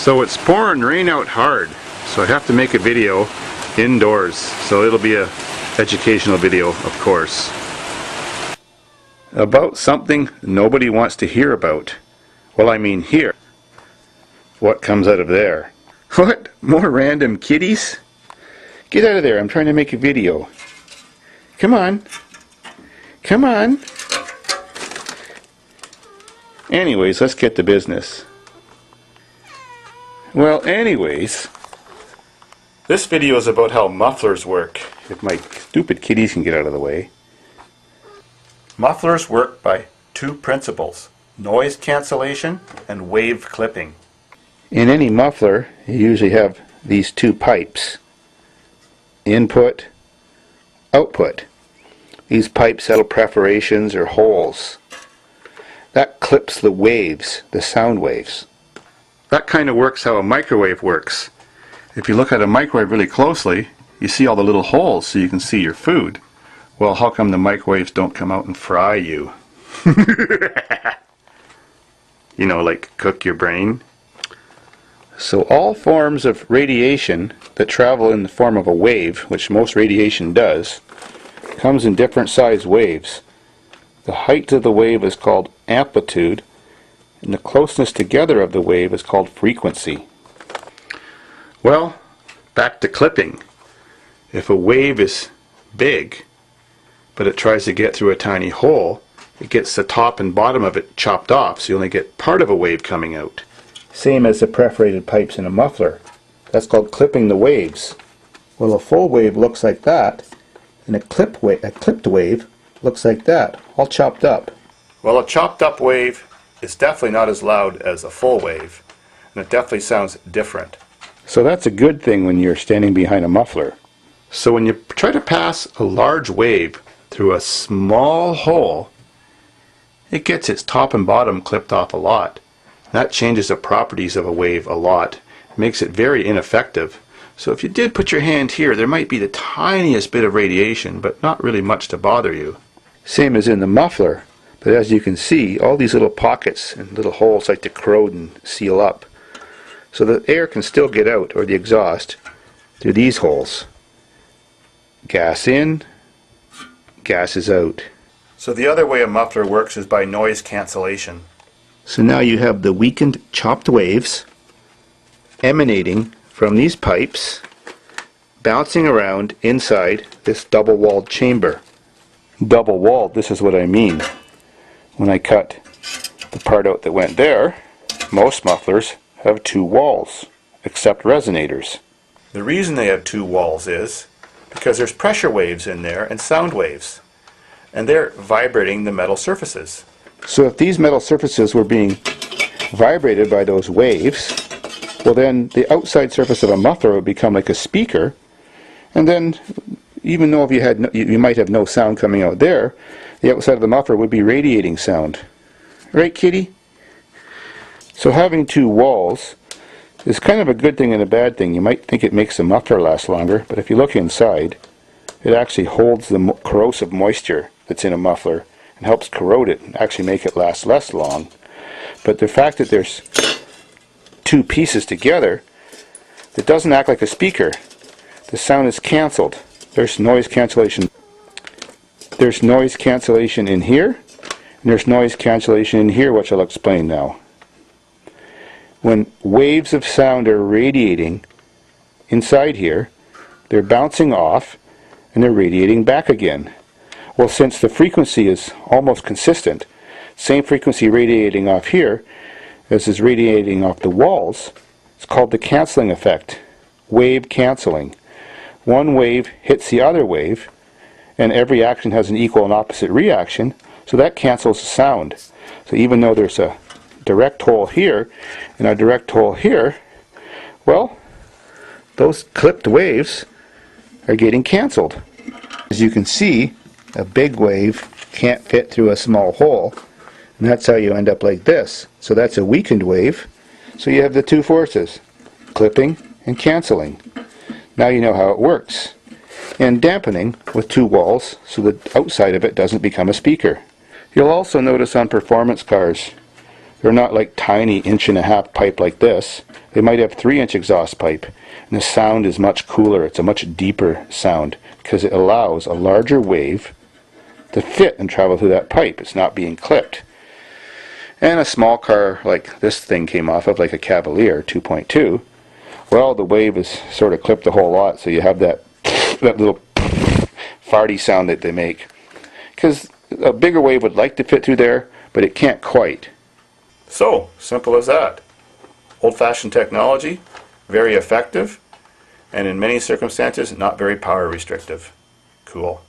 So it's pouring rain out hard, so I have to make a video indoors. So it'll be a educational video, of course, about something nobody wants to hear about. Well, I mean hear. What comes out of there? What? More random kitties? Get out of there, I'm trying to make a video. Come on. Come on. Anyways, let's get to business. Well, anyways, this video is about how mufflers work. If my stupid kitties can get out of the way. Mufflers work by two principles: noise cancellation and wave clipping. In any muffler, you usually have these two pipes: input, output. These pipes have perforations or holes. That clips the waves, the sound waves. That kind of works how a microwave works. If you look at a microwave really closely, you see all the little holes so you can see your food. Well, how come the microwaves don't come out and fry you? You know, like cook your brain. So all forms of radiation that travel in the form of a wave, which most radiation does, comes in different size waves. The height of the wave is called amplitude, and the closeness together of the wave is called frequency. Well, back to clipping. If a wave is big, but it tries to get through a tiny hole, it gets the top and bottom of it chopped off, so you only get part of a wave coming out. Same as the perforated pipes in a muffler. That's called clipping the waves. Well, a full wave looks like that, and a clipped wave looks like that, all chopped up. Well, a chopped up wave is definitely not as loud as a full wave, and it definitely sounds different. So that's a good thing when you're standing behind a muffler. So when you try to pass a large wave through a small hole, it gets its top and bottom clipped off a lot. That changes the properties of a wave a lot. It makes it very ineffective. So if you did put your hand here, there might be the tiniest bit of radiation, but not really much to bother you. Same as in the muffler. But as you can see, all these little pockets and little holes like to corrode and seal up. So the air can still get out, or the exhaust, through these holes. Gas in, gases out. So the other way a muffler works is by noise cancellation. So now you have the weakened chopped waves emanating from these pipes, bouncing around inside this double-walled chamber. Double-walled, this is what I mean. When I cut the part out that went there, most mufflers have two walls, except resonators. The reason they have two walls is because there's pressure waves in there and sound waves, and they're vibrating the metal surfaces. So if these metal surfaces were being vibrated by those waves, well then the outside surface of a muffler would become like a speaker, and then even though if you might have no sound coming out there, the outside of the muffler would be radiating sound. Right, kitty? So having two walls is kind of a good thing and a bad thing. You might think it makes the muffler last longer, but if you look inside, it actually holds the corrosive moisture that's in a muffler and helps corrode it and actually make it last less long. But the fact that there's two pieces together, it doesn't act like a speaker. The sound is cancelled. There's noise cancellation. There's noise cancellation in here, and there's noise cancellation in here, which I'll explain now. When waves of sound are radiating inside here, they're bouncing off and they're radiating back again. Well, since the frequency is almost consistent, same frequency radiating off here as is radiating off the walls, it's called the canceling effect, wave canceling. One wave hits the other wave, and every action has an equal and opposite reaction, so that cancels the sound. So even though there's a direct hole here and a direct hole here, well, those clipped waves are getting canceled. As you can see, a big wave can't fit through a small hole, and that's how you end up like this. So that's a weakened wave. So you have the two forces, clipping and canceling. Now you know how it works. And dampening with two walls so the outside of it doesn't become a speaker. You'll also notice on performance cars, they're not like tiny 1.5-inch pipe like this. They might have 3-inch exhaust pipe, and the sound is much cooler. It's a much deeper sound because it allows a larger wave to fit and travel through that pipe. It's not being clipped. And a small car like this thing came off of, like a Cavalier 2.2, well, the wave is sort of clipped the whole lot, so you have that little farty sound that they make. Because a bigger wave would like to fit through there, but it can't quite. So, simple as that. Old-fashioned technology, very effective, and in many circumstances not very power restrictive. Cool.